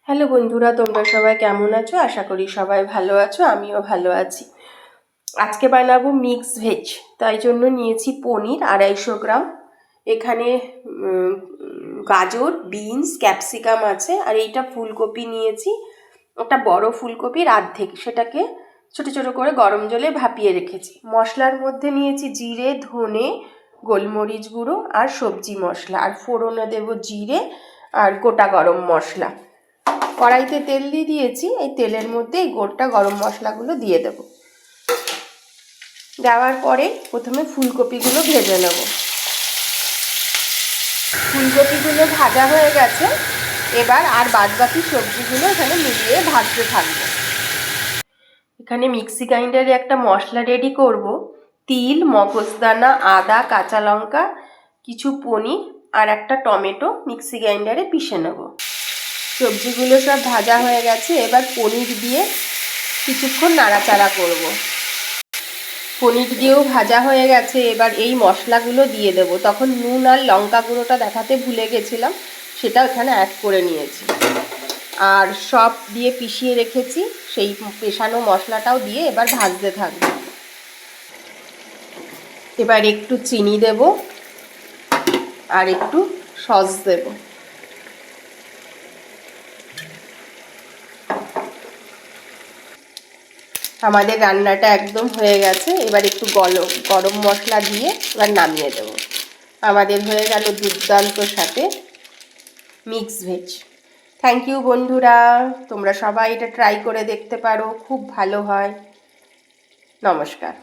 Hello বন্ধুরা, তোমরা সবাই কেমন আছো? আশা করি সবাই ভালো আছো, আমিও ভালো আছি। আজকে বানাবো মিক্স ভেজ, তাই জন্য নিয়েছি পনির 250 গ্রাম। এখানে গাজর, বিনস, ক্যাপসিকাম আছে, আর এইটা ফুলকপি নিয়েছি, একটা বড় ফুলকপির অর্ধেক, সেটাকে ছোট ছোট করে গরম জলে ভাপিয়ে রেখেছি। মশলার মধ্যে নিয়েছি জিরে, ধনে, গোলমরিচ গুঁড়ো আর সবজি মশলা, আর ফোড়নে দেবো জিরে আর গোটা গরম মশলা। কড়াইতে তেল দিয়ে দিয়েছি, এই তেলের মধ্যে এই গোটা গরম মশলাগুলো দিয়ে দেব। দেওয়ার পরে প্রথমে ফুলকপিগুলো ভেজে নেব। ফুলকপিগুলো ভাজা হয়ে গেছে, এবার আর বাদবাকি সবজিগুলো এখানে মিলিয়ে ভাজতে থাকবো। এখানে মিক্সি গ্রাইন্ডারে একটা মশলা রেডি করব। তিল, মগজদানা, আদা, কাঁচা লঙ্কা, কিছু পনির আর একটা টমেটো মিক্সি গ্রাইন্ডারে পিষে নেব। সবজিগুলো সব ভাজা হয়ে গেছে, এবার পনির দিয়ে কিছুক্ষণ নাড়াচাড়া করব। পনির দিয়েও ভাজা হয়ে গেছে, এবার এই মশলাগুলো দিয়ে দেব। তখন নুন আর লঙ্কা গুঁড়োটা দেখাতে ভুলে গেছিলাম, সেটা এখানে অ্যাড করে নিয়েছি। আর সব দিয়ে পিষিয়ে রেখেছি, সেই পেষানো মশলাটাও দিয়ে এবার ভাজতে থাকবো। এবার একটু চিনি দেব আর একটু সস দেব। আমাদের রান্নাটা একদম হয়ে গেছে, এবার একটু গরম মশলা দিয়ে এবার নামিয়ে দেব। আমাদের হয়ে গেল দুর্দান্ত সাথে মিক্স ভেজ। থ্যাংক ইউ বন্ধুরা, তোমরা সবাই এটা ট্রাই করে দেখতে পারো, খুব ভালো হয়। নমস্কার।